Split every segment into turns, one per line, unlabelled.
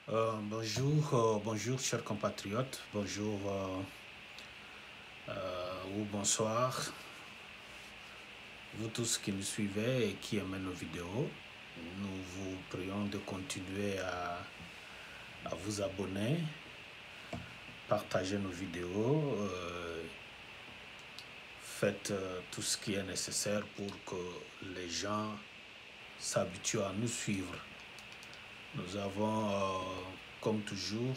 Bonjour chers compatriotes, bonjour ou bonsoir, vous tous qui nous suivez et qui aimez nos vidéos. Nous vous prions de continuer à vous abonner, partager nos vidéos, faites tout ce qui est nécessaire pour que les gens s'habituent à nous suivre. Nous avons, comme toujours,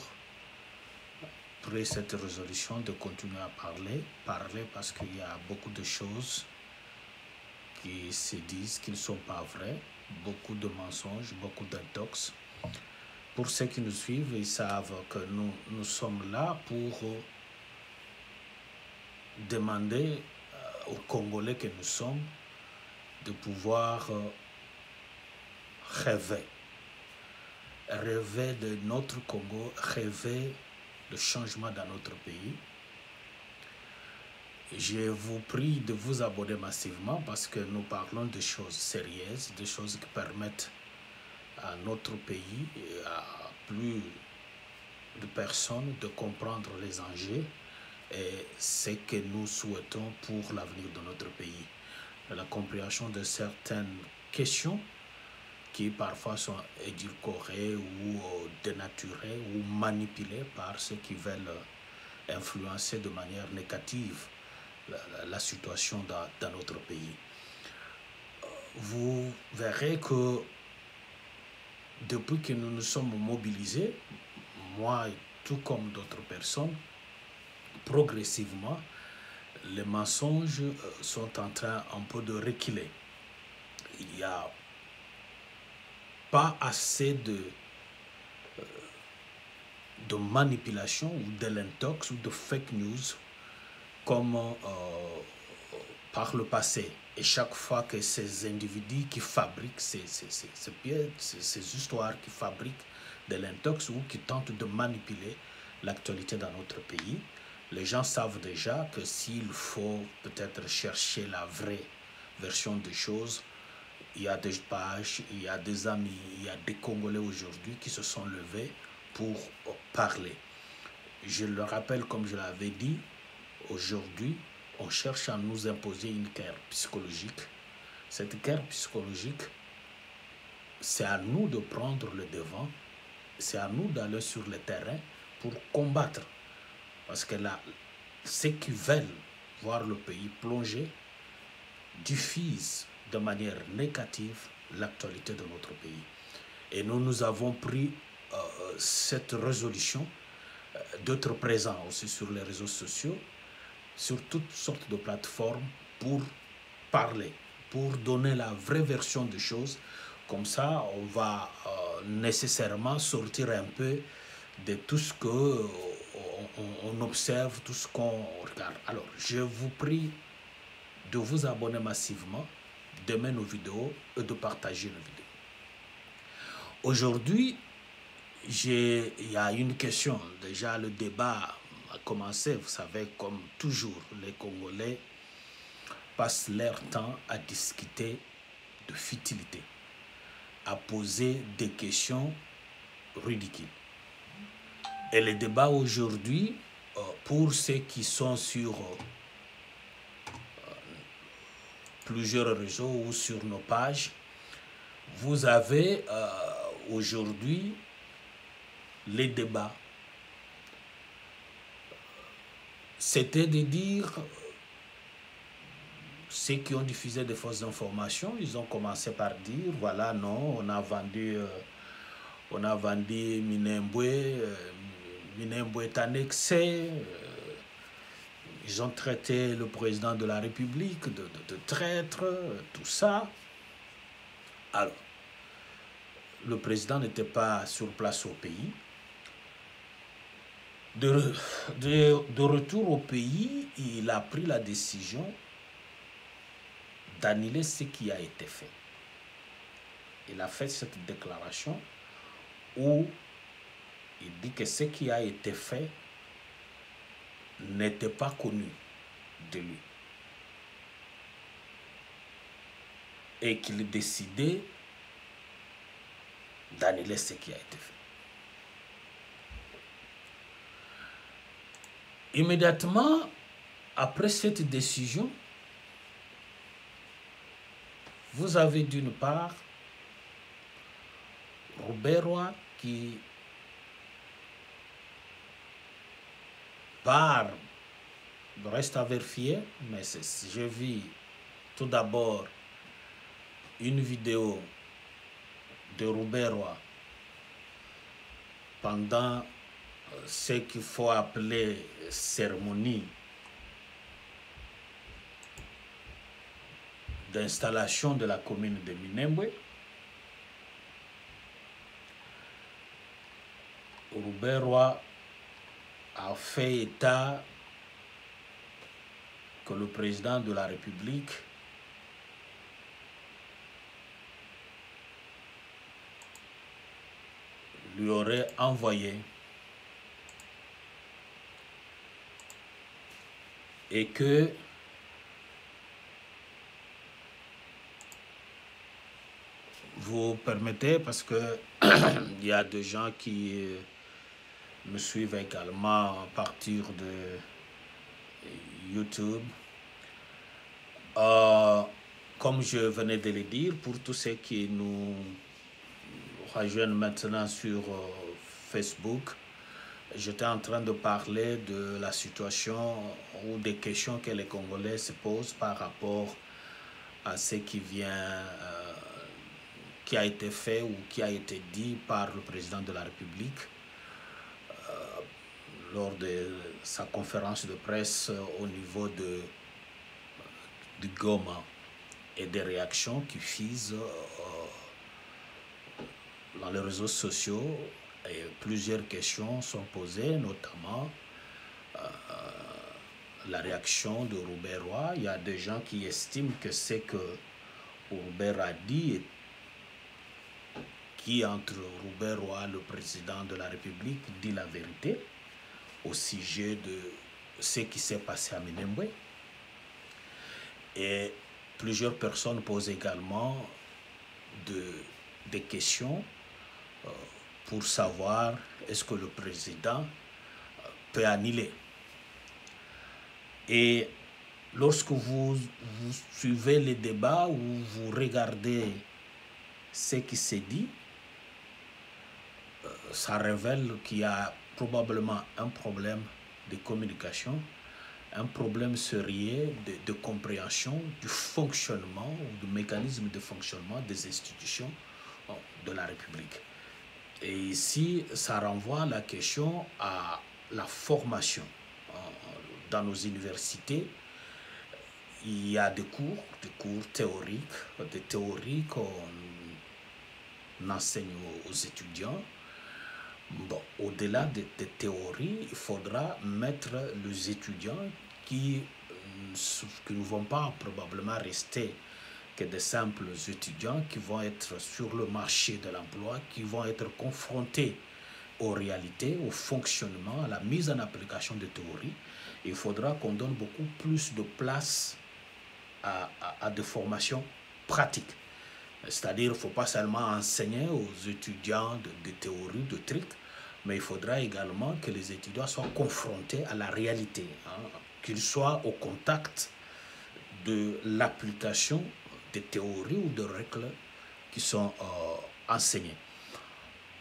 pris cette résolution de continuer à parler parce qu'il y a beaucoup de choses qui se disent qui ne sont pas vraies, beaucoup de mensonges, beaucoup d'intox. Pour ceux qui nous suivent, ils savent que nous sommes là pour demander aux Congolais que nous sommes de pouvoir rêver de notre Congo, rêver de changement dans notre pays. Je vous prie de vous abonner massivement parce que nous parlons de choses sérieuses, de choses qui permettent à notre pays et à plus de personnes de comprendre les enjeux et ce que nous souhaitons pour l'avenir de notre pays. La compréhension de certaines questions qui parfois sont édulcorées ou dénaturées ou manipulées par ceux qui veulent influencer de manière négative la situation dans notre pays. Vous verrez que depuis que nous nous sommes mobilisés, moi tout comme d'autres personnes, progressivement, les mensonges sont en train un peu de reculer. Il n'y a pas assez de manipulation ou de l'intox ou de fake news comme par le passé. Et chaque fois que ces individus qui fabriquent ces histoires, qui fabriquent de l'intox ou qui tentent de manipuler l'actualité dans notre pays, les gens savent déjà que s'il faut peut-être chercher la vraie version des choses, il y a des pages, il y a des amis, il y a des Congolais aujourd'hui qui se sont levés pour parler. Je le rappelle, comme je l'avais dit, aujourd'hui, on cherche à nous imposer une guerre psychologique. Cette guerre psychologique, c'est à nous de prendre le devant, c'est à nous d'aller sur le terrain pour combattre. Parce que là, ceux qui veulent voir le pays plonger diffusent de manière négative l'actualité de notre pays. Et nous avons pris cette résolution d'être présents aussi sur les réseaux sociaux, sur toutes sortes de plateformes pour parler, pour donner la vraie version des choses. Comme ça, on va nécessairement sortir un peu de tout ce qu'on observe, tout ce qu'on regarde. Alors, je vous prie de vous abonner massivement, d'aimer nos vidéos et de partager nos vidéos. Aujourd'hui, il y a une question. Déjà, le débat a commencé. Vous savez, comme toujours, les Congolais passent leur temps à discuter de futilité, à poser des questions ridicules. Et le débat aujourd'hui, pour ceux qui sont sur plusieurs réseaux ou sur nos pages, vous avez aujourd'hui les débats. C'était de dire ceux qui ont diffusé des fausses informations, ils ont commencé par dire voilà, non, on a vendu Minembwe, Minembwe est annexé, ils ont traité le président de la République de traître, tout ça. Alors, le président n'était pas sur place au pays. De retour au pays, il a pris la décision d'annuler ce qui a été fait. Il a fait cette déclaration où il dit que ce qui a été fait n'était pas connu de lui. Et qu'il décidait d'annuler ce qui a été fait. Immédiatement après cette décision, vous avez d'une part Robert Roy qui part, reste à vérifier, mais j'ai vu tout d'abord une vidéo de Robert Roy pendant ce qu'il faut appeler cérémonie d'installation de la commune de Minembwe. Robert Roy a fait état que le président de la République lui aurait envoyé et que vous permettez, parce que il y a des gens qui me suivent également à partir de YouTube. Comme je venais de le dire, pour tous ceux qui nous rejoignent maintenant sur Facebook, j'étais en train de parler de la situation ou des questions que les Congolais se posent par rapport à ce qui vient, qui a été fait ou qui a été dit par le président de la République lors de sa conférence de presse au niveau du Goma, et des réactions qui fusent dans les réseaux sociaux, et plusieurs questions sont posées, notamment la réaction de Robert Roy. Il y a des gens qui estiment que c'est que Robert a dit, qui entre Robert Roy, le président de la République, dit la vérité au sujet de ce qui s'est passé à Minembwe. Et plusieurs personnes posent également des questions pour savoir est-ce que le président peut annuler. Et lorsque vous suivez les débats ou vous regardez ce qui s'est dit, ça révèle qu'il y a probablement un problème de communication, un problème sérieux de compréhension du fonctionnement ou du mécanisme de fonctionnement des institutions de la République. Et ici, ça renvoie la question à la formation. Dans nos universités, il y a des cours théoriques, des théories qu'on enseigne aux étudiants. Bon, au-delà des théories, il faudra mettre les étudiants qui ne vont pas probablement rester que des simples étudiants, qui vont être sur le marché de l'emploi, qui vont être confrontés aux réalités, au fonctionnement, à la mise en application des théories. Il faudra qu'on donne beaucoup plus de place à des formations pratiques. C'est-à-dire, il ne faut pas seulement enseigner aux étudiants de théorie, de trucs, mais il faudra également que les étudiants soient confrontés à la réalité, qu'ils soient au contact de l'application des théories ou de règles qui sont enseignées.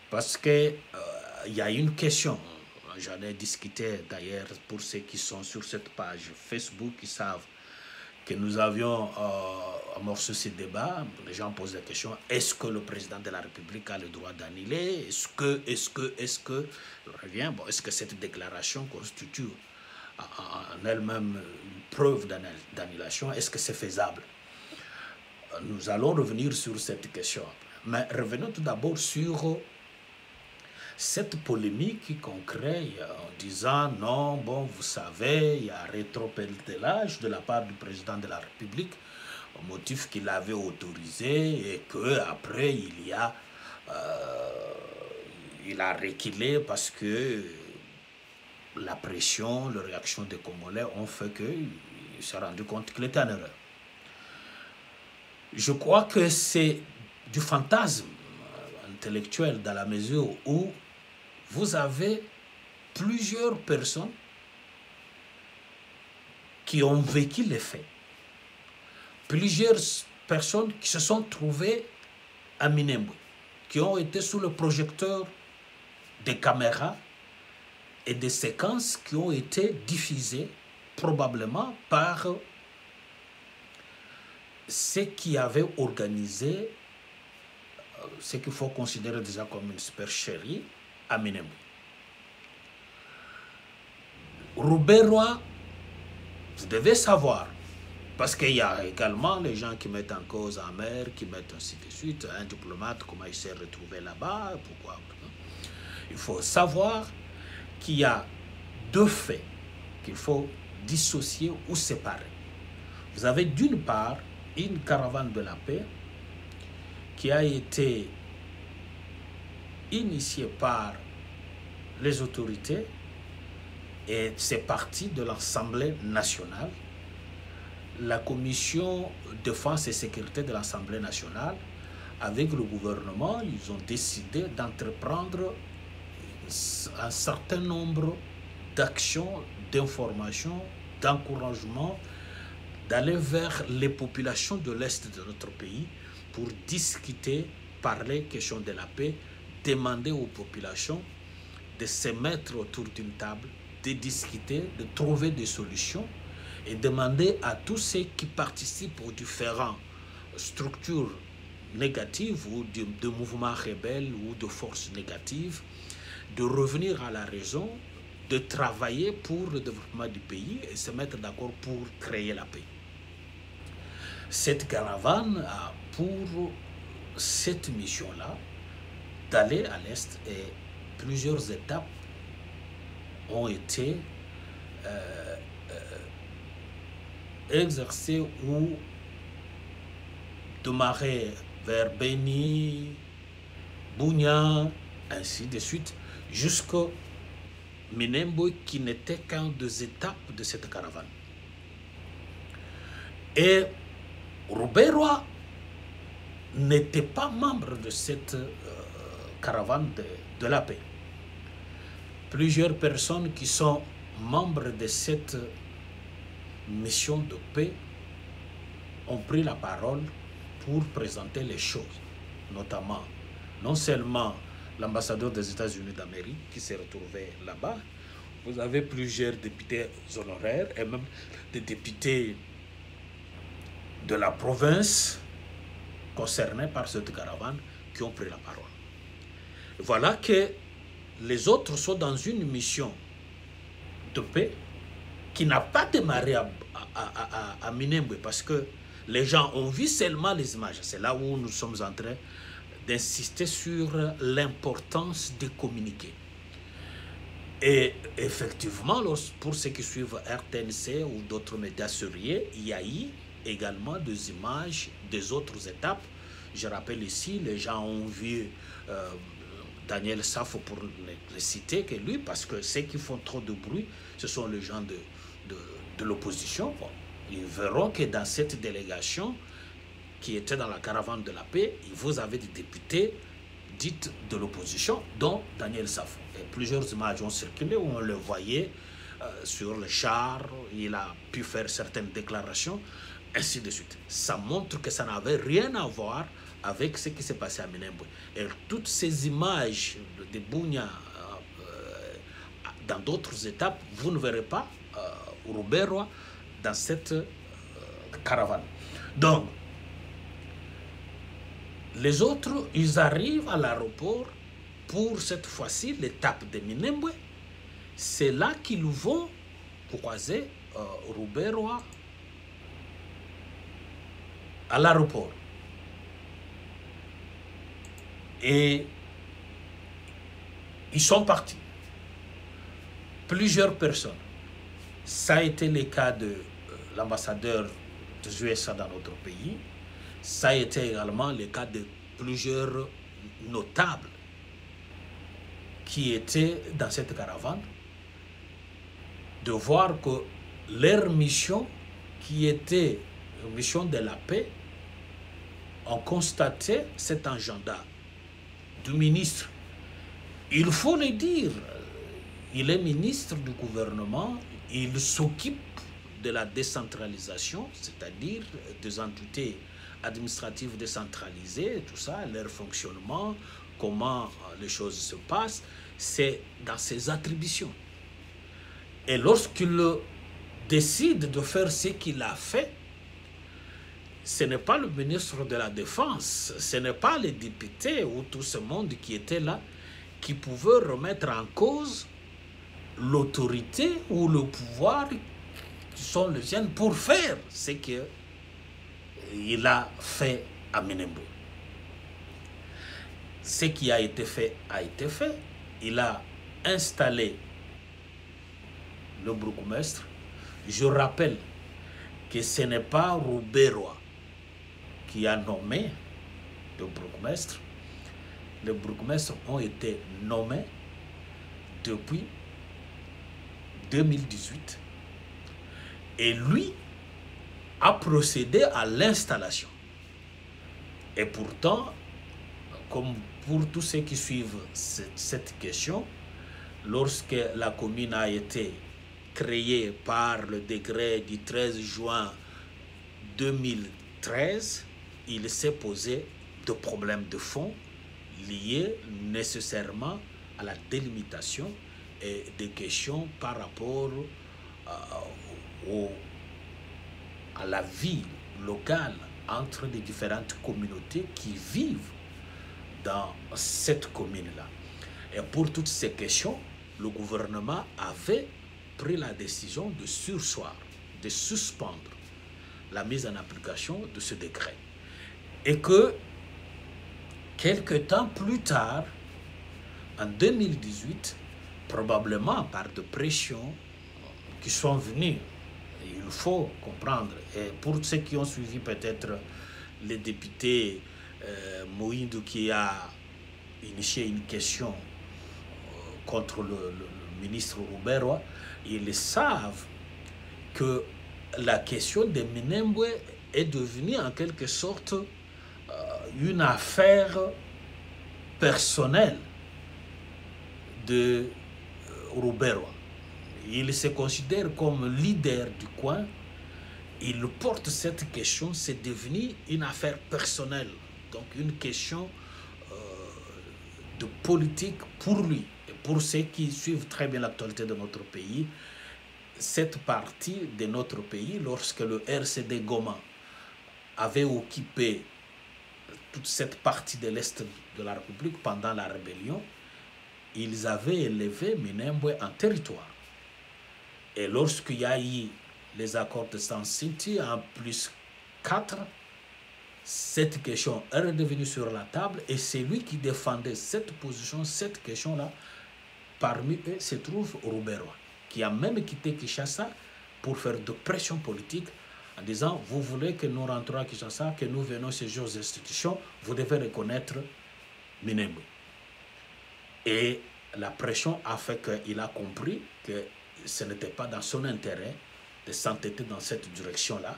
Parce que il y a une question, j'en ai discuté d'ailleurs pour ceux qui sont sur cette page Facebook, qui savent que nous avions amorcé ce débat. Les gens posent la question, est-ce que le président de la République a le droit d'annuler? Est-ce que, je reviens, bon, est-ce que cette déclaration constitue en elle-même une preuve d'annulation? Est-ce que c'est faisable? Nous allons revenir sur cette question. Mais revenons tout d'abord sur cette polémique qu'on crée en disant non, bon, vous savez, il y a rétropédalage de la part du président de la République, au motif qu'il avait autorisé et qu'après il a reculé parce que la pression, la réaction des Congolais ont fait qu'il s'est rendu compte qu'il était en erreur. Je crois que c'est du fantasme intellectuel dans la mesure où vous avez plusieurs personnes qui ont vécu les faits. Plusieurs personnes qui se sont trouvées à Minembwe, qui ont été sous le projecteur des caméras et des séquences qui ont été diffusées probablement par ceux qui avaient organisé ce qu'il faut considérer déjà comme une supercherie à Minembwe. Roubaix-Roy, vous devez savoir, parce qu'il y a également les gens qui mettent en cause en mer, qui mettent ainsi de suite, un diplomate, comment il s'est retrouvé là-bas, pourquoi. Il faut savoir qu'il y a deux faits qu'il faut dissocier ou séparer. Vous avez d'une part une caravane de la paix qui a été initiée par les autorités et c'est parti de l'Assemblée nationale. La commission défense et sécurité de l'Assemblée nationale, avec le gouvernement, ils ont décidé d'entreprendre un certain nombre d'actions, d'informations, d'encouragement, d'aller vers les populations de l'Est de notre pays pour discuter, parler, question de la paix, demander aux populations de se mettre autour d'une table, de discuter, de trouver des solutions et demander à tous ceux qui participent aux différentes structures négatives ou de mouvements rebelles ou de forces négatives de revenir à la raison, de travailler pour le développement du pays et se mettre d'accord pour créer la paix. Cette caravane a pour cette mission-là d'aller à l'Est et plusieurs étapes ont été exercées ou démarrer vers Beni, Bunia, ainsi de suite, jusqu'au Minembwe qui n'était qu'un des étapes de cette caravane. Et Roubaix-Roy n'était pas membre de cette caravane de la paix. Plusieurs personnes qui sont membres de cette mission de paix ont pris la parole pour présenter les choses, notamment non seulement l'ambassadeur des États-Unis d'Amérique qui s'est retrouvé là-bas, vous avez plusieurs députés honoraires et même des députés de la province concernés par cette caravane qui ont pris la parole. Voilà que les autres sont dans une mission de paix qui n'a pas démarré à Minembwe parce que les gens ont vu seulement les images. C'est là où nous sommes en train d'insister sur l'importance de communiquer. Et effectivement, pour ceux qui suivent RTNC ou d'autres médias sérieux, il y a eu également des images des autres étapes. Je rappelle ici, les gens ont vu Daniel Safo pour le citer que lui, parce que ceux qui font trop de bruit, ce sont les gens de l'opposition. Bon, ils verront que dans cette délégation qui était dans la caravane de la paix, vous avez des députés dites de l'opposition, dont Daniel Safo. Et plusieurs images ont circulé où on le voyait sur le char, il a pu faire certaines déclarations, ainsi de suite. Ça montre que ça n'avait rien à voir avec ce qui s'est passé à Minembwe. Et toutes ces images de Bunia dans d'autres étapes, vous ne verrez pas Roubaix-Roy dans cette caravane. Donc, les autres, ils arrivent à l'aéroport pour cette fois-ci l'étape de Minembwe. C'est là qu'ils vont croiser Roubaix-Roy à l'aéroport. Et ils sont partis. Plusieurs personnes. Ça a été le cas de l'ambassadeur des USA dans notre pays. Ça a été également le cas de plusieurs notables qui étaient dans cette caravane, de voir que leur mission, qui était une mission de la paix, ont constaté cet agenda du ministre. Il faut le dire, il est ministre du gouvernement, il s'occupe de la décentralisation, c'est-à-dire des entités administratives décentralisées, tout ça, leur fonctionnement, comment les choses se passent, c'est dans ses attributions. Et lorsqu'il décide de faire ce qu'il a fait, ce n'est pas le ministre de la Défense, ce n'est pas les députés ou tout ce monde qui était là qui pouvait remettre en cause l'autorité ou le pouvoir qui sont les siens pour faire ce qu'il a fait à Minembwe. Ce qui a été fait a été fait. Il a installé le bourgmestre. Je rappelle que ce n'est pas Rouberois qui a nommé le bourgmestre. Les bourgmestres ont été nommés depuis 2018 et lui a procédé à l'installation. Et pourtant, comme pour tous ceux qui suivent cette question, lorsque la commune a été créée par le décret du 13 juin 2013, il s'est posé de problèmes de fond liés nécessairement à la délimitation et des questions par rapport à la vie locale entre les différentes communautés qui vivent dans cette commune-là. Et pour toutes ces questions, le gouvernement avait pris la décision de surseoir, de suspendre la mise en application de ce décret. Et que, quelque temps plus tard, en 2018, probablement par de pressions qui sont venues, il faut comprendre, et pour ceux qui ont suivi peut-être les députés Moïdou qui a initié une question contre le ministre Rouberois, ils savent que la question de Minembwe est devenue en quelque sorte une affaire personnelle de Rouberois. Il se considère comme leader du coin. Il porte cette question, c'est devenu une affaire personnelle, donc une question de politique pour lui. Et pour ceux qui suivent très bien l'actualité de notre pays, cette partie de notre pays, lorsque le RCD Goma avait occupé toute cette partie de l'Est de la République pendant la rébellion, ils avaient élevé Minembwe en territoire. Et lorsqu'il y a eu les accords de San City en +4, cette question est redevenue sur la table et c'est lui qui défendait cette position, cette question-là. Parmi eux se trouve Rouberois, qui a même quitté Kinshasa pour faire de pression politique en disant « Vous voulez que nous rentrons à Kinshasa, que nous venons ces aux institutions, vous devez reconnaître Minembwe. » Et la pression a fait qu'il a compris que ce n'était pas dans son intérêt de s'entêter dans cette direction-là.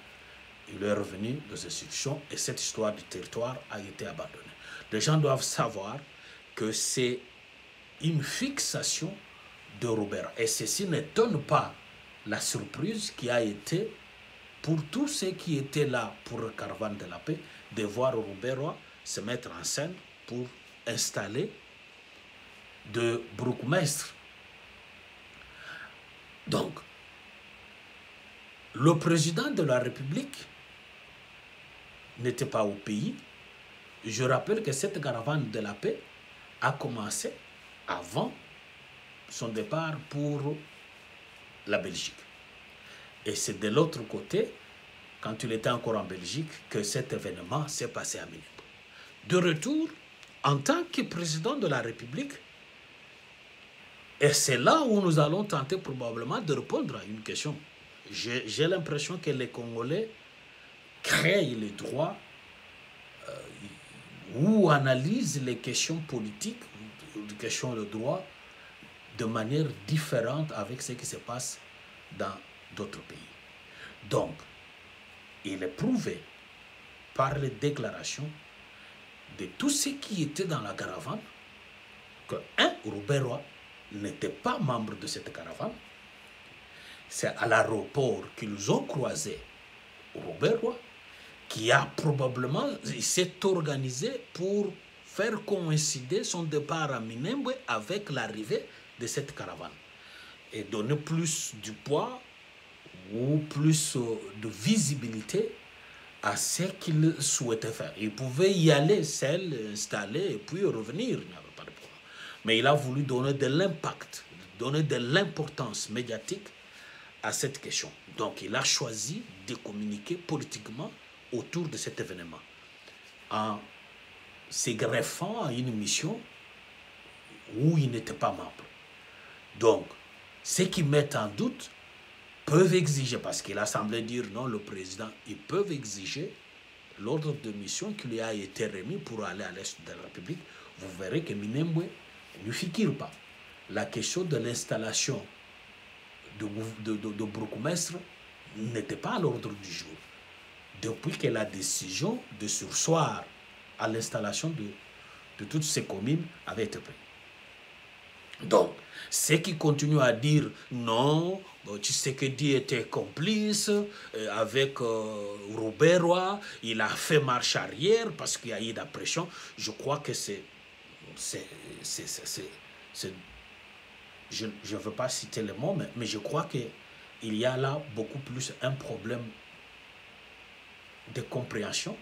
Il est revenu aux institutions et cette histoire du territoire a été abandonnée. Les gens doivent savoir que c'est une fixation de Rouberois. Et ceci n'étonne pas la surprise qui a été pour tous ceux qui étaient là pour le caravane de la paix de voir Rouberois se mettre en scène pour installer de bourgmestre. Donc, le président de la République n'était pas au pays. Je rappelle que cette caravane de la paix a commencé avant son départ pour la Belgique. Et c'est de l'autre côté, quand il était encore en Belgique, que cet événement s'est passé à Minembwe. De retour, en tant que président de la République, et c'est là où nous allons tenter probablement de répondre à une question. J'ai l'impression que les Congolais créent les droits ou analysent les questions politiques, les questions de droit, de manière différente avec ce qui se passe dans d'autres pays. Donc, il est prouvé par les déclarations de tous ceux qui étaient dans la caravane que Rouberois n'était pas membre de cette caravane, c'est à l'aéroport qu'ils ont croisé Robert Roy, qui a probablement, il s'est organisé pour faire coïncider son départ à Minembwe avec l'arrivée de cette caravane et donner plus du poids ou plus de visibilité à ce qu'il souhaitait faire. Il pouvait y aller seul, installer et puis revenir, il n'y avait pas de problème. Mais il a voulu donner de l'impact, donner de l'importance médiatique à cette question. Donc il a choisi de communiquer politiquement autour de cet événement en se greffant à une mission où il n'était pas membre. Donc, ceux qui mettent en doute peuvent exiger, parce qu'il a semblé dire non, le président, ils peuvent exiger l'ordre de mission qui lui a été remis pour aller à l'est de la République. Vous verrez que Minembwe ne figure pas. La question de l'installation de bourgmestre n'était pas à l'ordre du jour. Depuis que la décision de surseoir à l'installation de toutes ces communes avait été prise. Donc, ceux qui continuent à dire non, Tshisekedi était complice avec Robert Roy, il a fait marche arrière parce qu'il y a eu de la pression, je crois que je ne veux pas citer le mot, mais je crois qu'il y a là beaucoup plus un problème de compréhension.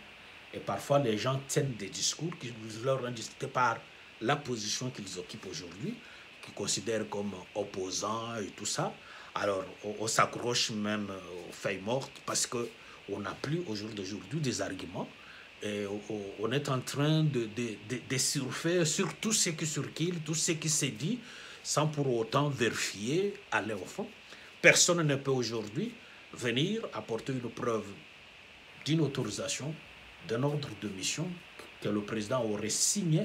Et parfois, les gens tiennent des discours qui leur sont dictés par la position qu'ils occupent aujourd'hui, qu'ils considèrent comme opposants et tout ça. Alors, on s'accroche même aux feuilles mortes parce qu'on n'a plus aujourd'hui des arguments. Et on est en train de surfer sur tout ce qui circule, tout ce qui s'est dit, sans pour autant vérifier, aller au fond. Personne ne peut aujourd'hui venir apporter une preuve d'une autorisation, d'un ordre de mission que le président aurait signé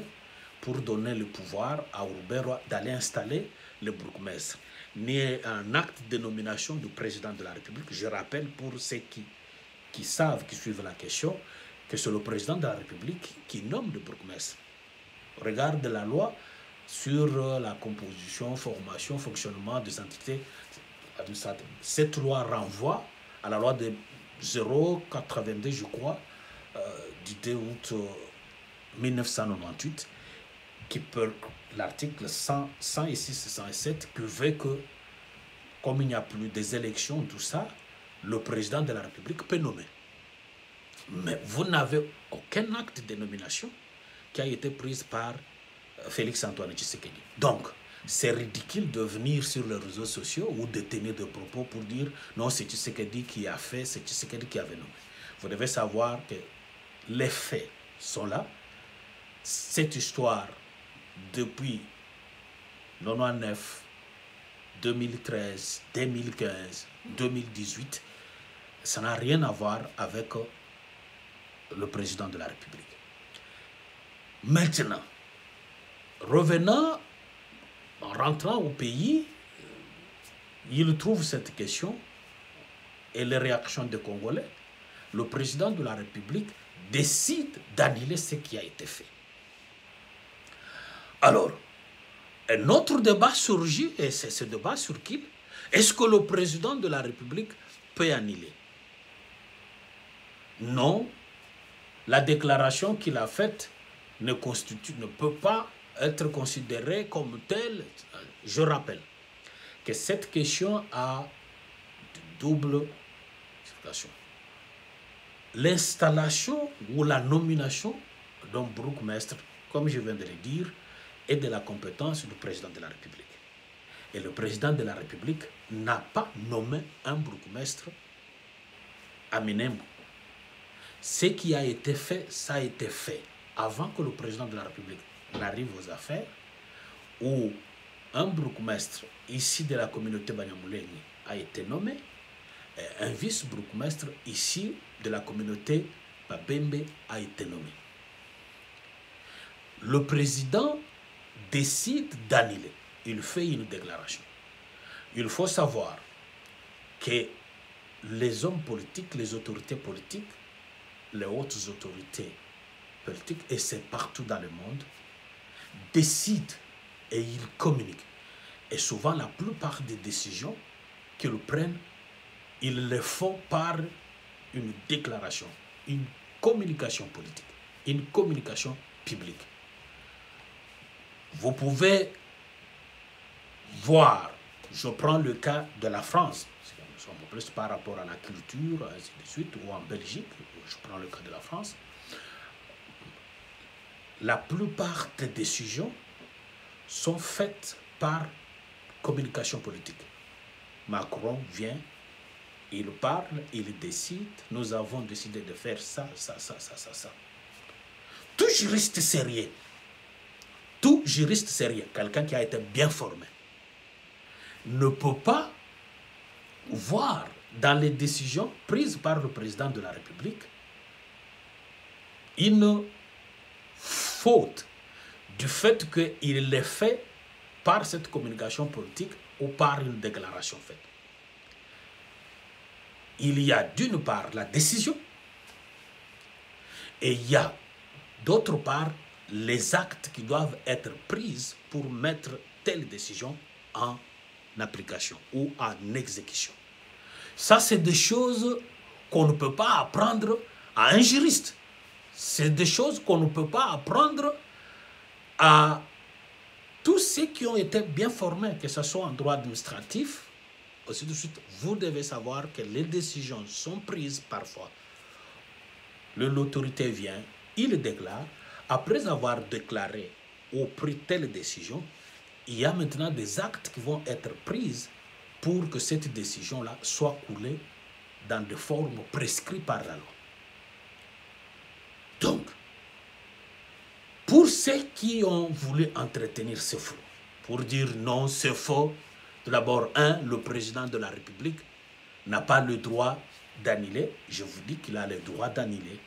pour donner le pouvoir à Robert Roy d'aller installer le bourgmestre, ni un acte de nomination du président de la République. Je rappelle pour ceux qui savent, qui suivent la question, que c'est le président de la République qui nomme le bourgmestre. Regarde la loi sur la composition, formation, fonctionnement des entités administratives. Cette loi renvoie à la loi de 082, je crois, du 2 août 1998, qui peut, l'article 106 et 107, qui veut que, comme il n'y a plus des élections, tout ça, le président de la République peut nommer. Mais vous n'avez aucun acte de nomination qui a été pris par Félix Antoine Tshisekedi. Donc, c'est ridicule de venir sur les réseaux sociaux ou de tenir des propos pour dire non, c'est Tshisekedi qui a fait, c'est Tshisekedi qui avait nommé. Vous devez savoir que les faits sont là. Cette histoire, depuis 1999, 2013, 2015, 2018, ça n'a rien à voir avec le président de la République. Maintenant, revenant, en rentrant au pays, il trouve cette question et les réactions des Congolais. Le président de la République décide d'annuler ce qui a été fait. Alors, un autre débat surgit, et c'est ce débat sur qui? Est-ce que le président de la République peut annuler? Non, la déclaration qu'il a faite ne peut pas être considérée comme telle. Je rappelle que cette question a de double signification. L'installation ou la nomination d'un bourgmestre, comme je viens de le dire, est de la compétence du président de la République. Et le président de la République n'a pas nommé un bourgmestre à Minembwe. Ce qui a été fait, ça a été fait avant que le président de la République n'arrive aux affaires, où un bourgmestre ici de la communauté Banyamulenge a été nommé, et un vice-bourgmestre ici de la communauté Babembe a été nommé. Le président décide d'annuler. Il fait une déclaration. Il faut savoir que les hommes politiques, les autorités politiques, les hautes autorités politiques, et c'est partout dans le monde, décident et ils communiquent. Et souvent, la plupart des décisions qu'ils prennent, ils le font par une déclaration, une communication politique, une communication publique. Vous pouvez voir, je prends le cas de la France, nous sommes plus par rapport à la culture, ainsi de suite, ou en Belgique, je prends le cas de la France. La plupart des décisions sont faites par communication politique. Macron vient, il parle, il décide, nous avons décidé de faire ça, ça, ça, ça, ça, ça. Tout juriste sérieux, quelqu'un qui a été bien formé, ne peut pas voir dans les décisions prises par le président de la République une faute du fait qu'il l'ait fait par cette communication politique ou par une déclaration faite. Il y a d'une part la décision et il y a d'autre part les actes qui doivent être pris pour mettre telle décision en application ou en exécution. Ça, c'est des choses qu'on ne peut pas apprendre à un juriste. C'est des choses qu'on ne peut pas apprendre à tous ceux qui ont été bien formés, que ce soit en droit administratif, ainsi de suite. Vous devez savoir que les décisions sont prises parfois. L'autorité vient, il déclare. Après avoir déclaré ou pris telle décision, il y a maintenant des actes qui vont être pris pour que cette décision-là soit coulée dans des formes prescrites par la loi. Donc, pour ceux qui ont voulu entretenir ce flou, pour dire non, c'est faux, d'abord, le président de la République n'a pas le droit d'annuler. Je vous dis qu'il a le droit d'annuler.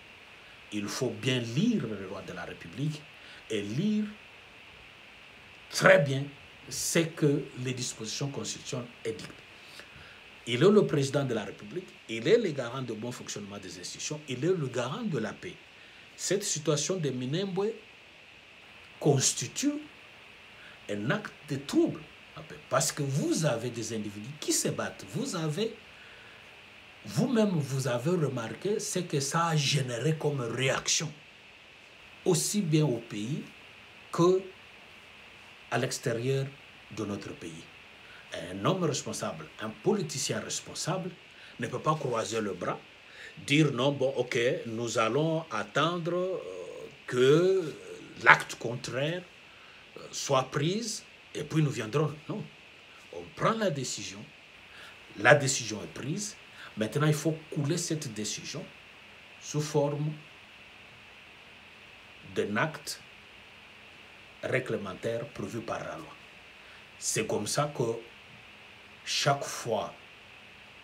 Il faut bien lire le loi de la République et lire très bien ce que les dispositions constitutionnelles édictent. Il est le président de la République, il est le garant de bon fonctionnement des institutions, il est le garant de la paix. Cette situation de Minembwe constitue un acte de trouble, parce que vous avez des individus qui se battent. Vous-même, vous avez remarqué ce que ça a généré comme réaction, aussi bien au pays qu'à l'extérieur de notre pays. Un homme responsable, un politicien responsable ne peut pas croiser le bras, dire non, bon, ok, nous allons attendre que l'acte contraire soit pris et puis nous viendrons. Non, on prend la décision est prise. Maintenant, il faut couler cette décision sous forme d'un acte réglementaire prévu par la loi. C'est comme ça que chaque fois,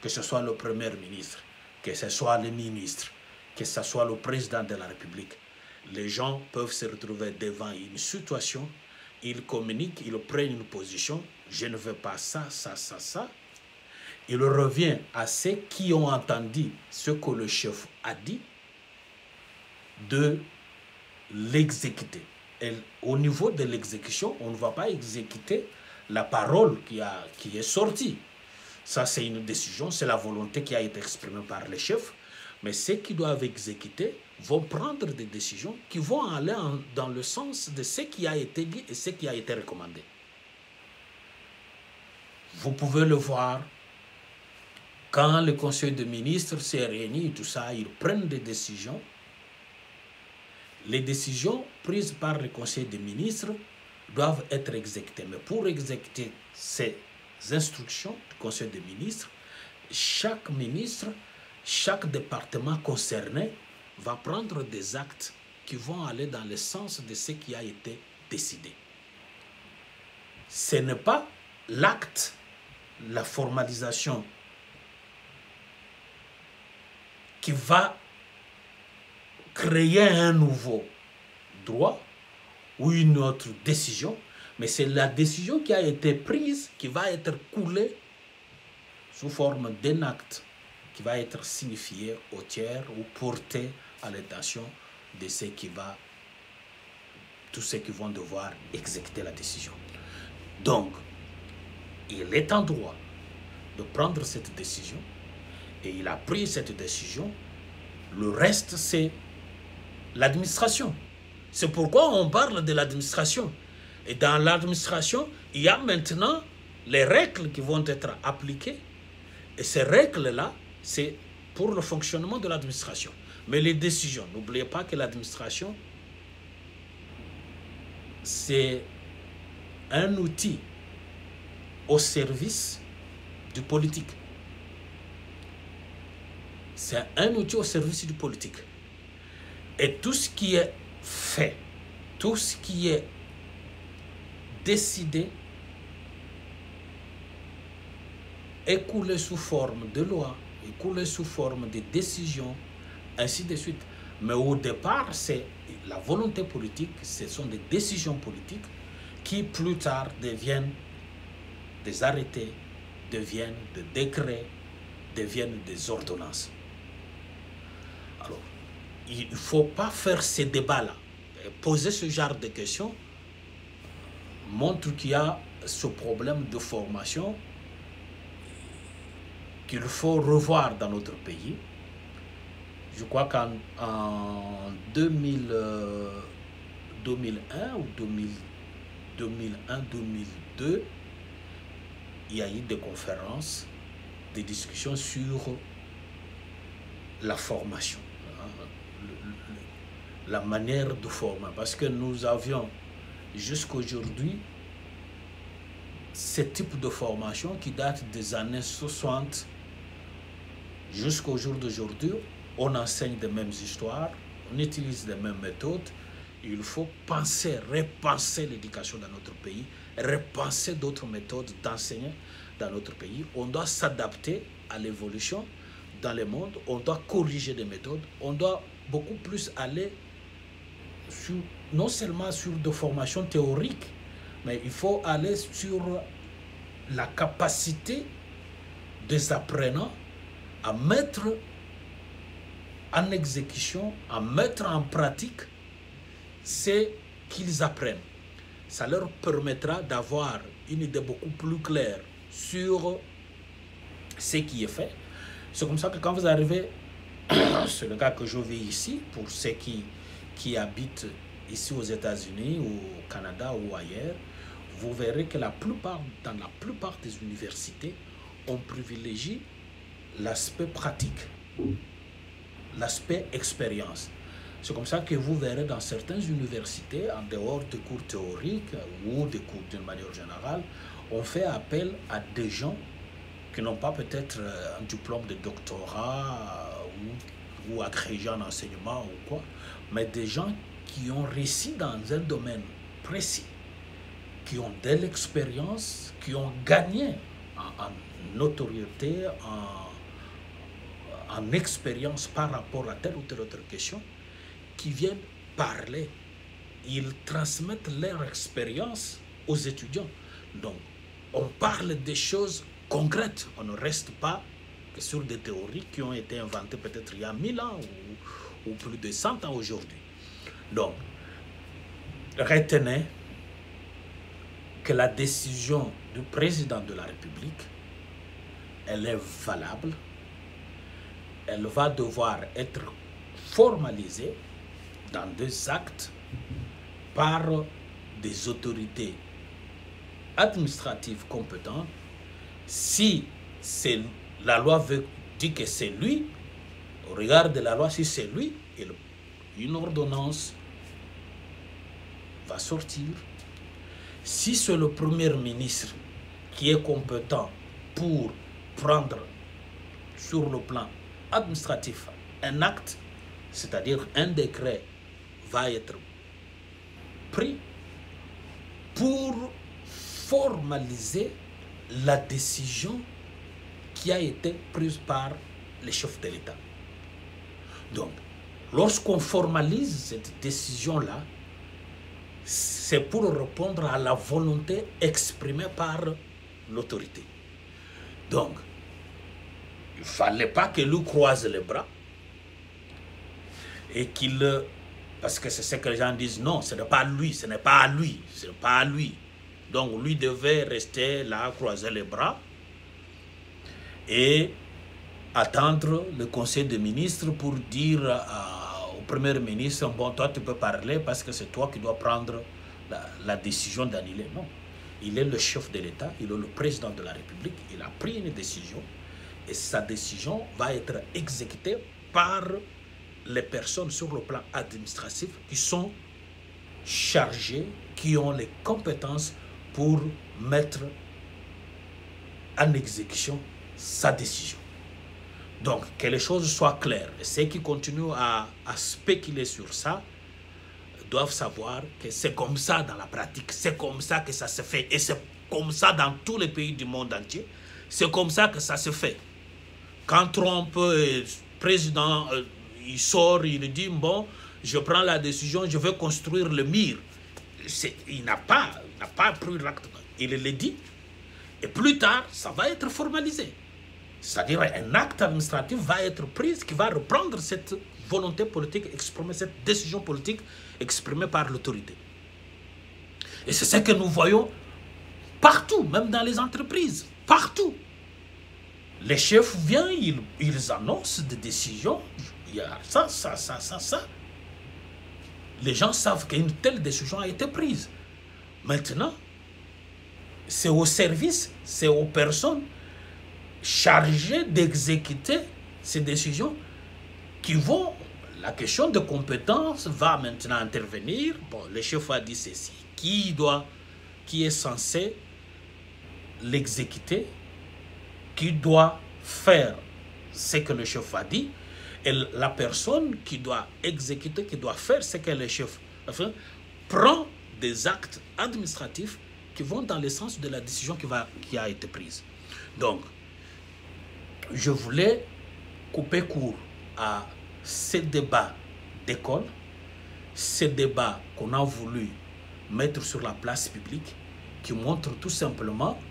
que ce soit le Premier ministre, que ce soit le ministre, que ce soit le président de la République, les gens peuvent se retrouver devant une situation, ils communiquent, ils prennent une position, je ne veux pas ça, ça, ça, ça. Il revient à ceux qui ont entendu ce que le chef a dit de l'exécuter. Et au niveau de l'exécution, on ne va pas exécuter la parole qui est sortie. Ça, c'est une décision, c'est la volonté qui a été exprimée par les chefs. Mais ceux qui doivent exécuter vont prendre des décisions qui vont aller dans le sens de ce qui a été dit et ce qui a été recommandé. Vous pouvez le voir. Quand le Conseil des ministres s'est réuni et tout ça, ils prennent des décisions. Les décisions prises par le Conseil des ministres doivent être exécutées. Mais pour exécuter ces instructions du Conseil des ministres, chaque ministre, chaque département concerné va prendre des actes qui vont aller dans le sens de ce qui a été décidé. Ce n'est pas l'acte, la formalisation qui va créer un nouveau droit ou une autre décision, mais c'est la décision qui a été prise qui va être coulée sous forme d'un acte qui va être signifié au tiers ou porté à l'intention de tous ceux qui vont devoir exécuter la décision. Donc, il est en droit de prendre cette décision. Et il a pris cette décision. Le reste, c'est l'administration. C'est pourquoi on parle de l'administration. Et dans l'administration, il y a maintenant les règles qui vont être appliquées. Et ces règles-là, c'est pour le fonctionnement de l'administration. Mais les décisions, n'oubliez pas que l'administration, c'est un outil au service du politique. C'est un outil au service du politique. Et tout ce qui est fait, tout ce qui est décidé, est coulé sous forme de loi, est coulé sous forme de décisions, ainsi de suite. Mais au départ, c'est la volonté politique, ce sont des décisions politiques qui plus tard deviennent des arrêtés, deviennent des décrets, deviennent des ordonnances. Alors, il ne faut pas faire ces débats-là. Poser ce genre de questions montre qu'il y a ce problème de formation qu'il faut revoir dans notre pays. Je crois qu'en 2001 ou 2001-2002, il y a eu des conférences, des discussions sur la formation, la manière de former. Parce que nous avions jusqu'à aujourd'hui ce type de formation qui date des années 60 jusqu'au jour d'aujourd'hui. On enseigne les mêmes histoires, on utilise les mêmes méthodes. Il faut penser, repenser l'éducation dans notre pays, repenser d'autres méthodes d'enseigner dans notre pays. On doit s'adapter à l'évolution dans le monde, on doit corriger des méthodes, on doit beaucoup plus aller sur, non seulement sur des formations théoriques, mais il faut aller sur la capacité des apprenants à mettre en exécution, à mettre en pratique ce qu'ils apprennent. Ça leur permettra d'avoir une idée beaucoup plus claire sur ce qui est fait. C'est comme ça que quand vous arrivez, c'est le cas que je vis ici, pour ceux qui habitent ici aux États-Unis, au Canada ou ailleurs, vous verrez que dans la plupart des universités, on privilégie l'aspect pratique, l'aspect expérience. C'est comme ça que vous verrez dans certaines universités, en dehors des cours théoriques ou des cours d'une manière générale, on fait appel à des gens qui n'ont pas peut-être un diplôme de doctorat ou agrégé en enseignement ou quoi, mais des gens qui ont réussi dans un domaine précis, qui ont de l'expérience, qui ont gagné en notoriété, en expérience par rapport à telle ou telle autre question, qui viennent parler. Ils transmettent leur expérience aux étudiants. Donc, on parle des choses concrètes. On ne reste pas que sur des théories qui ont été inventées peut-être il y a 1000 ans ou plus de 100 ans aujourd'hui. Donc, retenez que la décision du président de la République, elle est valable. Elle va devoir être formalisée dans des actes par des autorités administratives compétentes. Si la loi dit que c'est lui, au regard de la loi, si c'est lui, une ordonnance va sortir. Si c'est le Premier ministre qui est compétent pour prendre sur le plan administratif un acte, c'est-à-dire un décret, va être pris pour formaliser la décision qui a été prise par les chefs de l'État. Donc, lorsqu'on formalise cette décision-là, c'est pour répondre à la volonté exprimée par l'autorité. Donc, il ne fallait pas que lui croise les bras et qu'il... Parce que c'est ce que les gens disent, non, ce n'est pas lui, ce n'est pas à lui, ce n'est pas à lui. Donc, lui devait rester là, croiser les bras. et attendre le conseil des ministres pour dire au premier ministre, bon, toi tu peux parler parce que c'est toi qui dois prendre la décision d'annuler. Non, il est le chef de l'État, il est le président de la République, il a pris une décision et sa décision va être exécutée par les personnes sur le plan administratif qui sont chargées, qui ont les compétences pour mettre en exécution sa décision. Donc, que les choses soient claires. Et ceux qui continuent à spéculer sur ça doivent savoir que c'est comme ça dans la pratique, c'est comme ça que ça se fait. Et c'est comme ça dans tous les pays du monde entier. C'est comme ça que ça se fait. Quand Trump, président, il sort, il dit, bon, je prends la décision, je vais construire le mur. Il n'a pas pris l'acte. Il le dit. Et plus tard, ça va être formalisé. C'est-à-dire un acte administratif va être pris qui va reprendre cette volonté politique exprimée, cette décision politique exprimée par l'autorité. Et c'est ce que nous voyons partout, même dans les entreprises, partout. Les chefs viennent, ils annoncent des décisions, il y a ça. Les gens savent qu'une telle décision a été prise. Maintenant, c'est au service, c'est aux personnes chargées d'exécuter ces décisions qui vont... La question de compétence va maintenant intervenir. Bon, le chef a dit ceci. Qui est censé l'exécuter? Qui doit faire ce que le chef a dit? Et la personne qui doit exécuter, qui doit faire ce que le chef a fait, prend des actes administratifs qui vont dans le sens de la décision qui a été prise. Donc, je voulais couper court à ces débats d'école, ces débats qu'on a voulu mettre sur la place publique, qui montrent tout simplement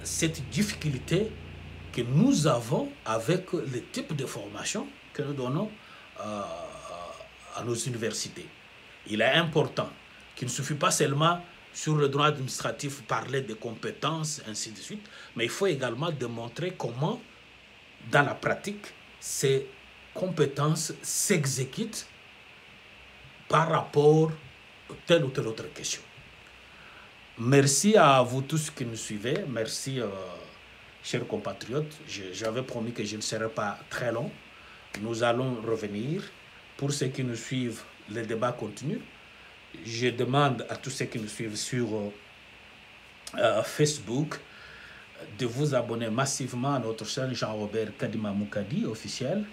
cette difficulté que nous avons avec le type de formation que nous donnons à nos universités. Il est important qu'il ne suffit pas seulement sur le droit administratif parler de compétences, ainsi de suite, mais il faut également démontrer comment, dans la pratique, ces compétences s'exécutent par rapport à telle ou telle autre question. Merci à vous tous qui nous suivez. Merci, chers compatriotes. J'avais promis que je ne serais pas très long. Nous allons revenir. Pour ceux qui nous suivent, le débat continue. Je demande à tous ceux qui nous suivent sur Facebook de vous abonner massivement à notre chaîne Jean-Robert Kadima Moukadi officiel,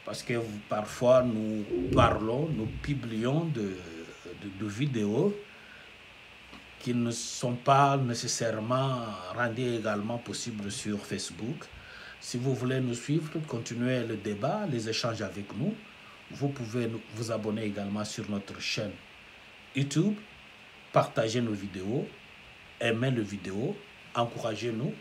parce que parfois nous parlons, nous publions de vidéos qui ne sont pas nécessairement rendues également possibles sur Facebook. Si vous voulez nous suivre, continuer le débat, les échanges avec nous, vous pouvez vous abonner également sur notre chaîne YouTube, partagez nos vidéos, aimez les vidéos, encouragez-nous,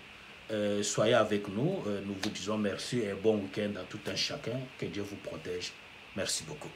soyez avec nous. Nous vous disons merci et bon week-end à tout un chacun. Que Dieu vous protège. Merci beaucoup.